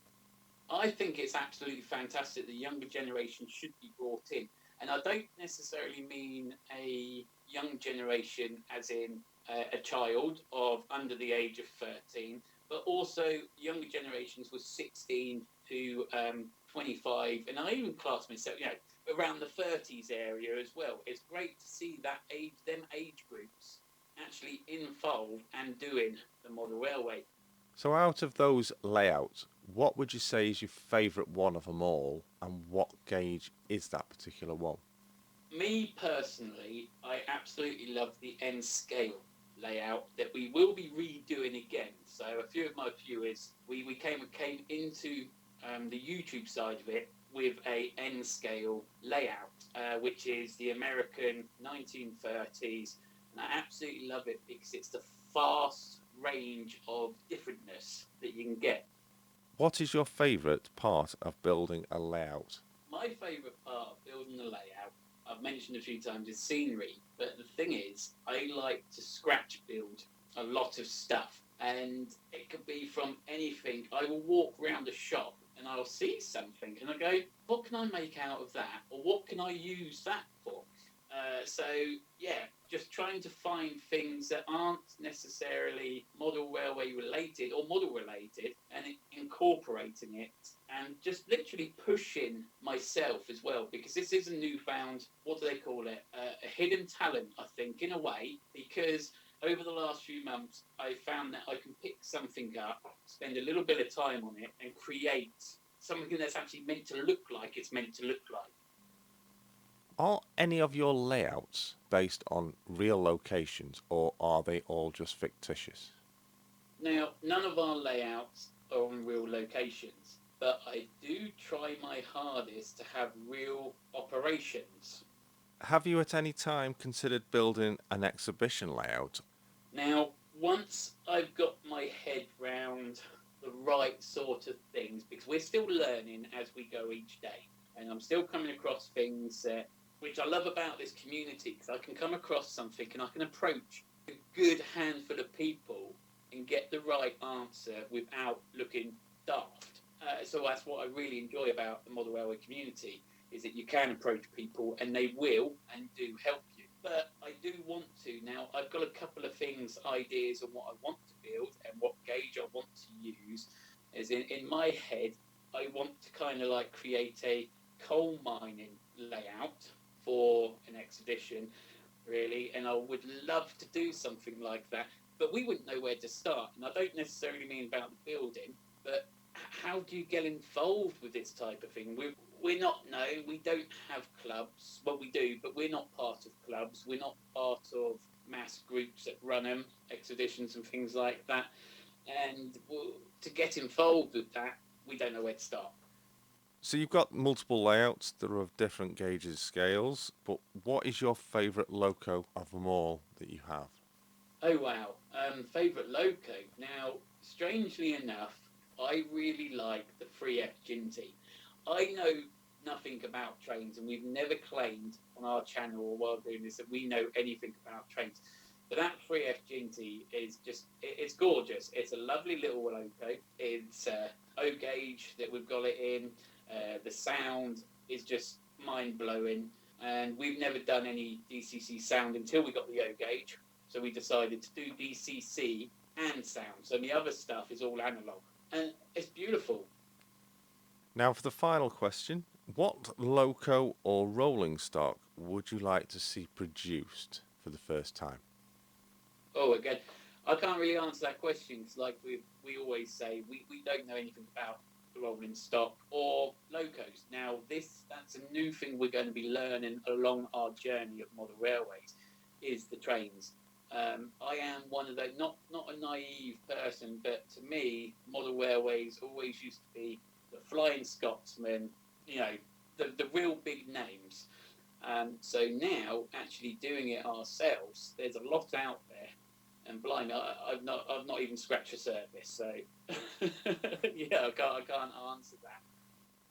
I think it's absolutely fantastic. The younger generation should be brought in. And I don't necessarily mean a young generation as in a child of under the age of 13, but also younger generations with 16 to 25, and I even class myself, around the 30s area as well. It's great to see them age groups actually involved and doing the model railway. So out of those layouts, what would you say is your favourite one of them all, and what gauge is that particular one? Me personally, I absolutely love the N scale layout that we will be redoing again. So a few of my viewers, we came into the YouTube side of it with a N-scale layout, which is the American 1930s. And I absolutely love it because it's the vast range of differentness that you can get. What is your favourite part of building a layout? My favourite part of building the layout, I've mentioned a few times, is scenery. But the thing is, I like to scratch build a lot of stuff. And it could be from anything. I will walk around a shop and I'll see something and I go, what can I make out of that? Or what can I use that for? So, yeah, just trying to find things that aren't necessarily model railway related or model related and incorporating it and just literally pushing myself as well, because this is a newfound, what do they call it? A hidden talent, I think, in a way, because over the last few months, I found that I can pick something up, spend a little bit of time on it, and create something that's actually meant to look like it's meant to look like. Are any of your layouts based on real locations, or are they all just fictitious? Now, none of our layouts are on real locations, but I do try my hardest to have real operations. Have you at any time considered building an exhibition layout? Now, once I've got my head round the right sort of things, because we're still learning as we go each day, and I'm still coming across things which I love about this community, because I can come across something and I can approach a good handful of people and get the right answer without looking daft. So that's what I really enjoy about the model railway community, is that you can approach people and they will and do help you. But I do want to. Now, I've got a couple of things, ideas on what I want to build and what gauge I want to use. As in my head, I want to kind of like create a coal mining layout for an exhibition, really, and I would love to do something like that, but we wouldn't know where to start. And I don't necessarily mean about the building, but how do you get involved with this type of thing? We're not known, we don't have clubs. Well, we do, but we're not part of clubs. We're not part of mass groups that run them, expeditions and things like that. And to get involved with that, we don't know where to start. So you've got multiple layouts that are of different gauges, scales, but what is your favourite Loco of them all that you have? Oh, wow. Favourite Loco. Now, strangely enough, I really like the 3F Ginty. I know nothing about trains, and we've never claimed on our channel or while doing this that we know anything about trains. But that 3F Ginty is just, it's gorgeous. It's a lovely little Loco. It's O gauge that we've got it in. The sound is just mind-blowing. And we've never done any DCC sound until we got the O gauge. So we decided to do DCC and sound. So the other stuff is all analog. And it's beautiful. Now for the final question, what Loco or rolling stock would you like to see produced for the first time? Oh, again, I can't really answer that question because, like we always say, we don't know anything about the rolling stock or locos. Now, that's a new thing we're going to be learning along our journey of model railways, is the trains. I am one of those, not a naive person, but to me, model railways always used to be the Flying Scotsman, you know, the real big names. So now, actually doing it ourselves, there's a lot out there. And blind, I've not even scratched the surface. So yeah, I can't answer that.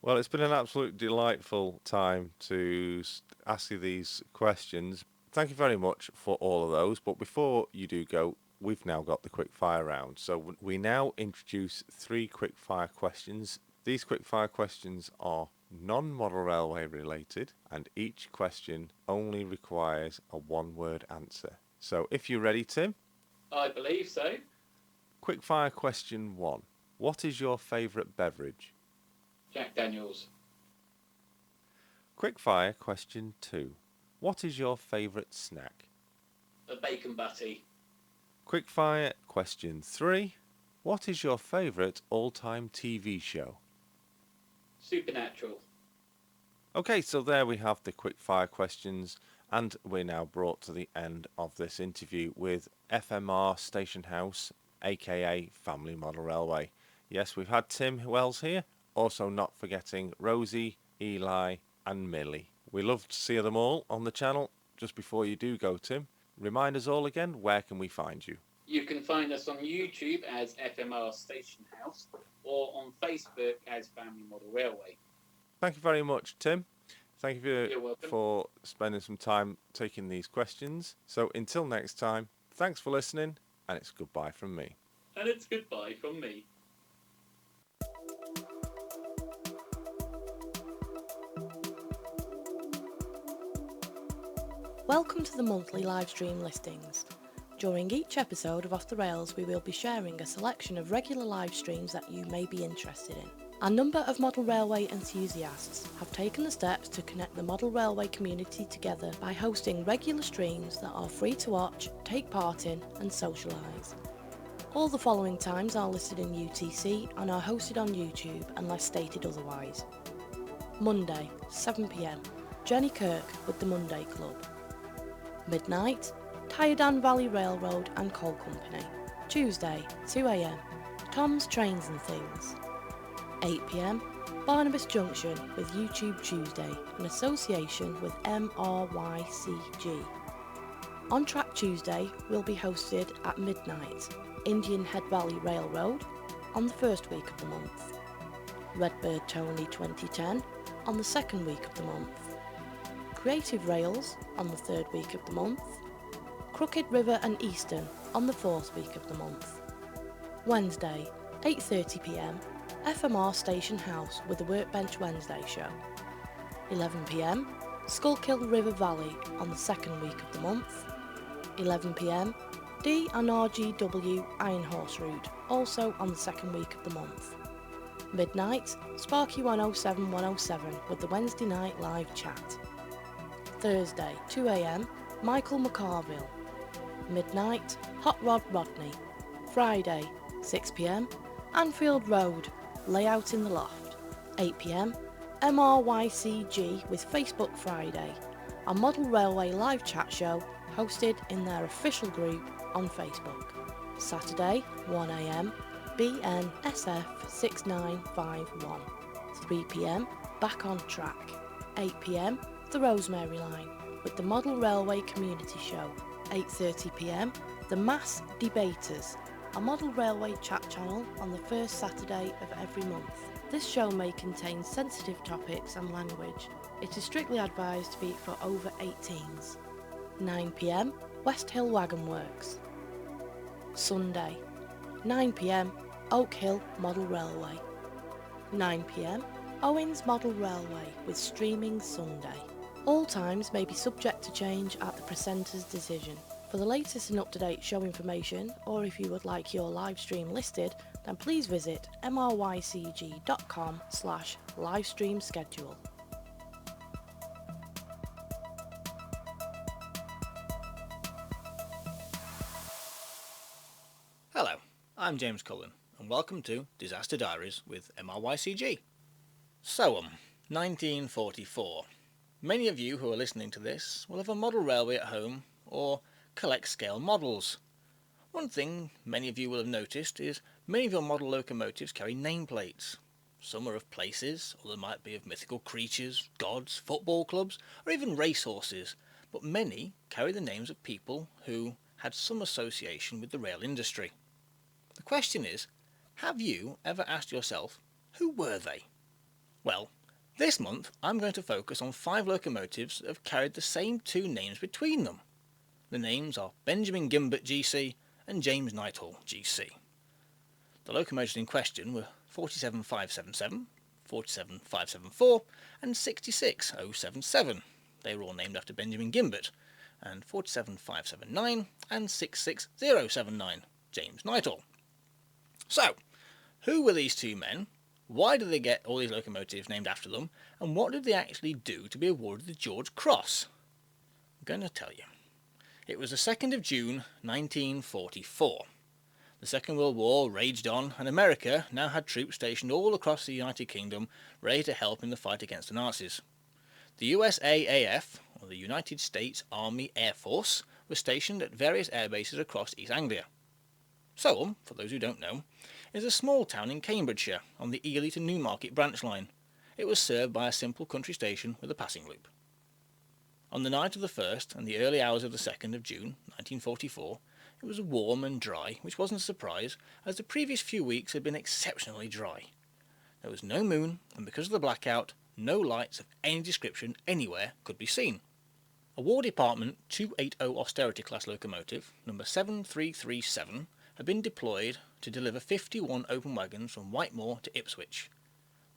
Well, it's been an absolute delightful time to ask you these questions. Thank you very much for all of those. But before you do go, we've now got the quick fire round. So we now introduce 3 quick fire questions. These quick fire questions are non-model railway related, and each question only requires a 1-word answer. So if you're ready, Tim? I believe so. Quickfire question 1. What is your favourite beverage? Jack Daniels. Quickfire question 2. What is your favourite snack? A bacon butty. Quickfire question 3. What is your favourite all-time TV show? Supernatural. Okay, so there we have the quickfire questions, and we're now brought to the end of this interview with FMR Station House, aka Family Model Railway. Yes, we've had Tim Wells here, also not forgetting Rosie, Eli and Millie. We love to see them all on the channel. Just before you do go, Tim, remind us all again, where can we find you? You can find us on YouTube as FMR Station House or on Facebook as Family Model Railway. Thank you very much, Tim. Thank You're you welcome. for spending some time taking these questions. So until next time, thanks for listening, and it's goodbye from me. And it's goodbye from me. Welcome to the monthly live stream listings. During each episode of Off the Rails, we will be sharing a selection of regular live streams that you may be interested in. A number of model railway enthusiasts have taken the steps to connect the model railway community together by hosting regular streams that are free to watch, take part in and socialise. All the following times are listed in UTC and are hosted on YouTube unless stated otherwise. Monday, 7 PM, Jenny Kirk with the Monday Club. Midnight, Tyadan Valley Railroad and Coal Company. Tuesday, 2 AM, Tom's Trains and Things. 8 PM, Barnabas Junction with YouTube Tuesday in association with MRYCG. On Track Tuesday will be hosted at midnight, Indian Head Valley Railroad on the first week of the month. Redbird Tony 2010 on the second week of the month. Creative Rails on the third week of the month. Crooked River and Eastern on the fourth week of the month. Wednesday, 8:30 PM, FMR Station House with the Workbench Wednesday show. 11 PM, Schuylkill River Valley on the second week of the month. 11 PM, D and RGW Iron Horse Route, also on the second week of the month. Midnight, Sparky 107 with the Wednesday night live chat. Thursday, 2 AM, Michael McCarville. Midnight, Hot Rod Rodney. Friday, 6 PM, Anfield Road, Layout in the Loft. 8 PM, MRYCG with Facebook Friday, a model railway live chat show hosted in their official group on Facebook. Saturday, 1 AM, BNSF 6951. 3 PM, Back on Track. 8 PM, The Rosemary Line with the Model Railway Community Show. 8:30 PM, The Mass Debaters, a model railway chat channel on the first Saturday of every month. This show may contain sensitive topics and language. It is strictly advised to be for over 18s. 9 PM, West Hill Wagon Works. Sunday, 9 PM, Oak Hill Model Railway. 9 PM, Owens Model Railway with Streaming Sunday. All times may be subject to change at the presenter's decision. For the latest and up-to-date show information, or if you would like your live stream listed, then please visit mrycg.com/livestream schedule. Hello, I'm James Cullen, and welcome to Disaster Diaries with MRYCG. Soham, 1944. Many of you who are listening to this will have a model railway at home or collect scale models. One thing many of you will have noticed is many of your model locomotives carry nameplates. Some are of places, or they might be of mythical creatures, gods, football clubs, or even racehorses, but many carry the names of people who had some association with the rail industry. The question is, have you ever asked yourself, who were they? Well, this month I'm going to focus on 5 locomotives that have carried the same 2 names between them. The names are Benjamin Gimbert GC and James Nighthall GC. The locomotives in question were 47577, 47574 and 66077. They were all named after Benjamin Gimbert, and 47579 and 66079, James Nighthall. So, who were these 2 men? Why did they get all these locomotives named after them? And what did they actually do to be awarded the George Cross? I'm going to tell you. It was the 2nd of June 1944. The Second World War raged on, and America now had troops stationed all across the United Kingdom ready to help in the fight against the Nazis. The USAAF, or the United States Army Air Force, was stationed at various air bases across East Anglia. Soham, for those who don't know, is a small town in Cambridgeshire on the Ely to Newmarket branch line. it was served by a simple country station with a passing loop. On the night of the 1st and the early hours of the 2nd of June 1944, it was warm and dry, which wasn't a surprise, as the previous few weeks had been exceptionally dry. There was no moon, and because of the blackout, no lights of any description anywhere could be seen. A War Department 280 Austerity class locomotive, number 7337, had been deployed to deliver 51 open wagons from Whitemoor to Ipswich.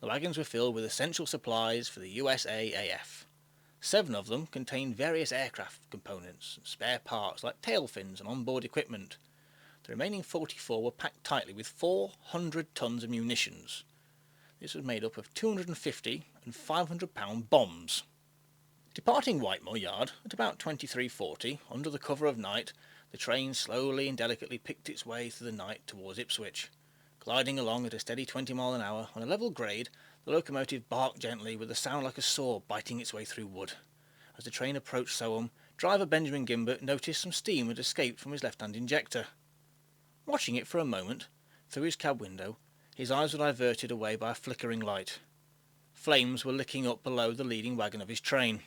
The wagons were filled with essential supplies for the USAAF. 7 of them contained various aircraft components and spare parts like tail fins and onboard equipment. The remaining 44 were packed tightly with 400 tons of munitions. This was made up of 250 and 500-pound bombs. Departing Whitemoor Yard at about 23:40, under the cover of night, the train slowly and delicately picked its way through the night towards Ipswich. Gliding along at a steady 20 miles an hour on a level grade, the locomotive barked gently with a sound like a saw biting its way through wood. As the train approached Soham, driver Benjamin Gimbert noticed some steam had escaped from his left-hand injector. Watching it for a moment, through his cab window, his eyes were diverted away by a flickering light. Flames were licking up below the leading wagon of his train.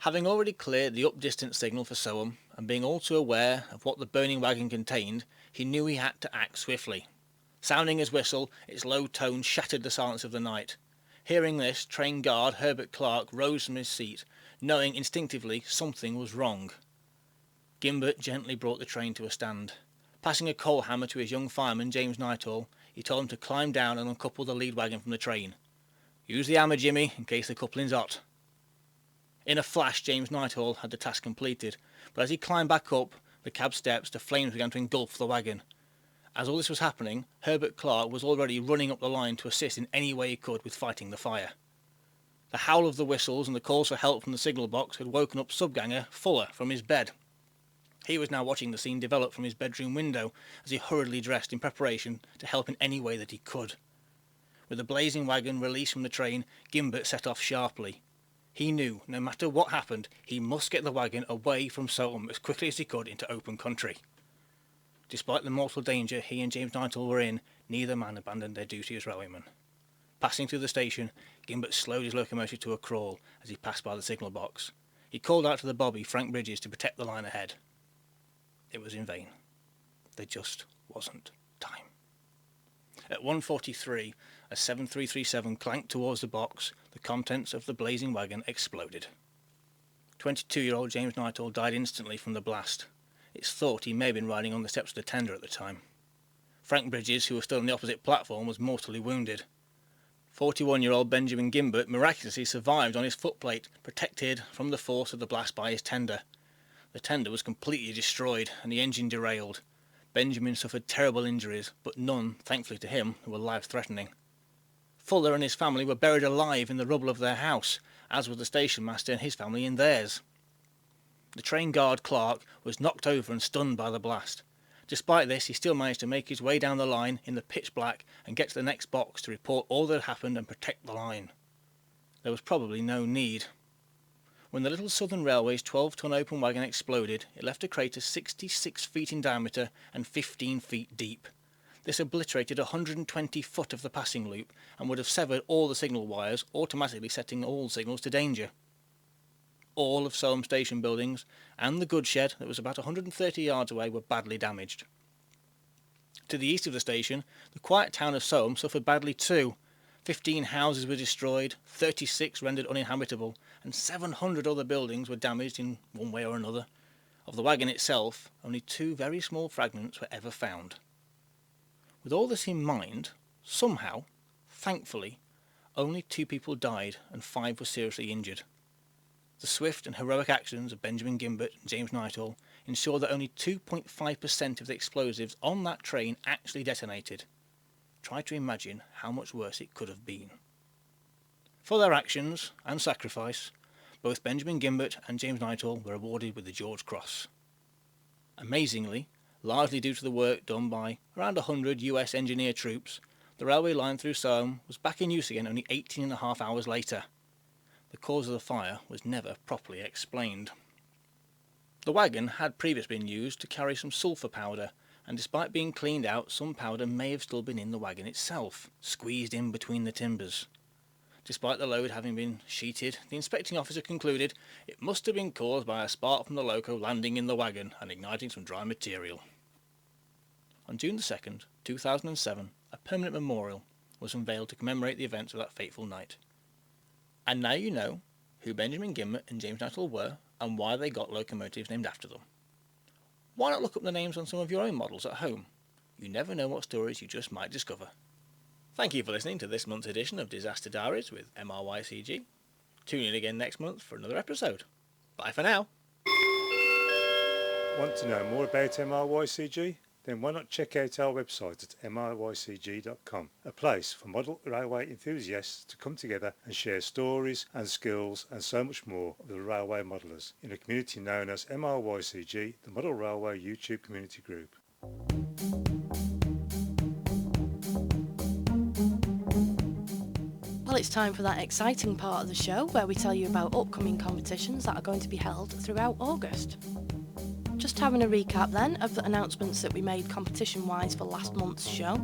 Having already cleared the up-distance signal for Soham, and being all too aware of what the burning wagon contained, he knew he had to act swiftly. Sounding his whistle, its low tone shattered the silence of the night. Hearing this, train guard Herbert Clark rose from his seat, knowing instinctively something was wrong. Gimbert gently brought the train to a stand. Passing a coal hammer to his young fireman, James Nighthall, he told him to climb down and uncouple the lead wagon from the train. "Use the hammer, Jimmy, in case the coupling's hot." In a flash, James Nighthall had the task completed, but as he climbed back up the cab steps, the flames began to engulf the wagon. As all this was happening, Herbert Clark was already running up the line to assist in any way he could with fighting the fire. The howl of the whistles and the calls for help from the signal box had woken up subganger Fuller from his bed. He was now watching the scene develop from his bedroom window as he hurriedly dressed in preparation to help in any way that he could. With the blazing wagon released from the train, Gimbert set off sharply. He knew, no matter what happened, he must get the wagon away from Soham as quickly as he could into open country. Despite the mortal danger he and James Nighthall were in, neither man abandoned their duty as railwaymen. Passing through the station, Gimbert slowed his locomotive to a crawl as he passed by the signal box. He called out to the bobby, Frank Bridges, to protect the line ahead. It was in vain. There just wasn't time. At 1:43, as 7337 clanked towards the box, the contents of the blazing wagon exploded. 22-year-old James Nighthall died instantly from the blast. It's thought he may have been riding on the steps of the tender at the time. Frank Bridges, who was still on the opposite platform, was mortally wounded. 41-year-old Benjamin Gimbert miraculously survived on his footplate, protected from the force of the blast by his tender. The tender was completely destroyed and the engine derailed. Benjamin suffered terrible injuries, but none, thankfully to him, were life-threatening. Fuller and his family were buried alive in the rubble of their house, as was the station master and his family in theirs. The train guard Clark was knocked over and stunned by the blast. Despite this, he still managed to make his way down the line in the pitch black and get to the next box to report all that had happened and protect the line. There was probably no need. When the Little Southern Railway's 12-ton open wagon exploded, it left a crater 66 feet in diameter and 15 feet deep. This obliterated 120 foot of the passing loop and would have severed all the signal wires, automatically setting all signals to danger. All of Soham station buildings and the goods shed that was about 130 yards away were badly damaged. To the east of the station, the quiet town of Soham suffered badly too. 15 houses were destroyed, 36 rendered uninhabitable, and 700 other buildings were damaged in one way or another. Of the wagon itself, only 2 very small fragments were ever found. With all this in mind, somehow, thankfully, only 2 people died and 5 were seriously injured. The swift and heroic actions of Benjamin Gimbert and James Nighthall ensured that only 2.5% of the explosives on that train actually detonated. Try to imagine how much worse it could have been. For their actions and sacrifice, both Benjamin Gimbert and James Nighthall were awarded with the George Cross. Amazingly, largely due to the work done by around 100 US engineer troops, the railway line through Soham was back in use again only 18.5 hours later. The cause of the fire was never properly explained. The wagon had previously been used to carry some sulphur powder, and despite being cleaned out, some powder may have still been in the wagon itself, squeezed in between the timbers. Despite the load having been sheeted, the inspecting officer concluded it must have been caused by a spark from the Loco landing in the wagon and igniting some dry material. On June the 2nd, 2007, a permanent memorial was unveiled to commemorate the events of that fateful night. And now you know who Benjamin Gimlet and James Nuttall were and why they got locomotives named after them. Why not look up the names on some of your own models at home? You never know what stories you just might discover. Thank you for listening to this month's edition of Disaster Diaries with MRYCG. Tune in again next month for another episode. Bye for now. Want to know more about MRYCG? Then why not check out our website at MRYCG.com, a place for model railway enthusiasts to come together and share stories and skills and so much more of the railway modellers in a community known as MRYCG, the Model Railway YouTube Community Group. Well, it's time for that exciting part of the show where we tell you about upcoming competitions that are going to be held throughout August. Just having a recap then of the announcements that we made competition-wise for last month's show.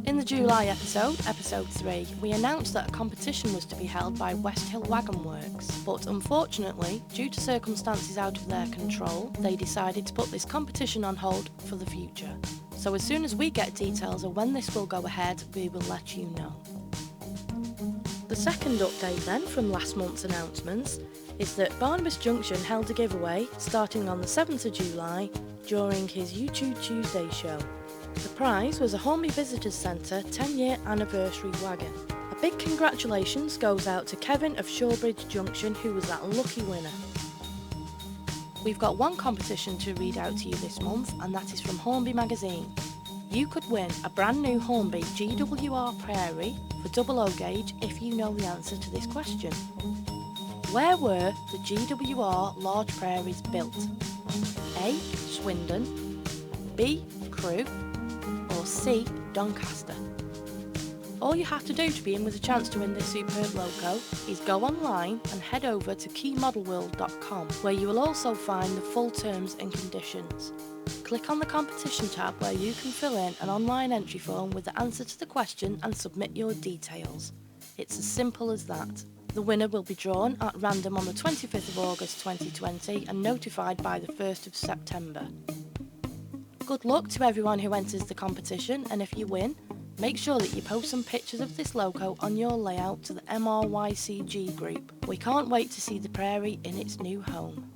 In the July episode, episode 3, we announced that a competition was to be held by West Hill Wagon Works, but unfortunately, due to circumstances out of their control, they decided to put this competition on hold for the future. So as soon as we get details of when this will go ahead, we will let you know. The second update then from last month's announcements is that Barnabas Junction held a giveaway starting on the 7th of July during his YouTube Tuesday show. The prize was a Hornby Visitors Centre 10-year anniversary wagon. A big congratulations goes out to Kevin of Shawbridge Junction, who was that lucky winner. We've got one competition to read out to you this month, and that is from Hornby Magazine. You could win a brand new Hornby GWR Prairie for double O gauge if you know the answer to this question. Where were the GWR large prairies built? A. Swindon, B. Crewe, or C. Doncaster? All you have to do to be in with a chance to win this superb Loco is go online and head over to keymodelworld.com, where you will also find the full terms and conditions. Click on the competition tab where you can fill in an online entry form with the answer to the question and submit your details. It's as simple as that. The winner will be drawn at random on the 25th of August 2020 and notified by the 1st of September. Good luck to everyone who enters the competition, and if you win, make sure that you post some pictures of this Loco on your layout to the MRYCG group. We can't wait to see the Prairie in its new home.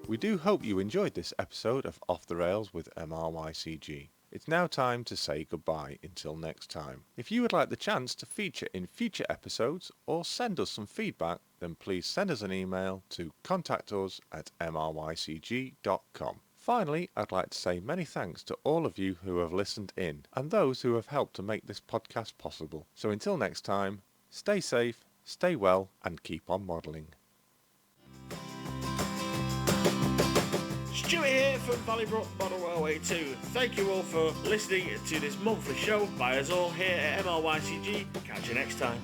We do hope you enjoyed this episode of Off the Rails with MRYCG. It's now time to say goodbye until next time. If you would like the chance to feature in future episodes or send us some feedback, then please send us an email to contactus@mrycg.com. Finally, I'd like to say many thanks to all of you who have listened in and those who have helped to make this podcast possible. So until next time, stay safe, stay well, and keep on modelling. Stuart here from Valleybrook Model Railway 2. Thank you all for listening to this monthly show by us all here at MRYCG. Catch you next time.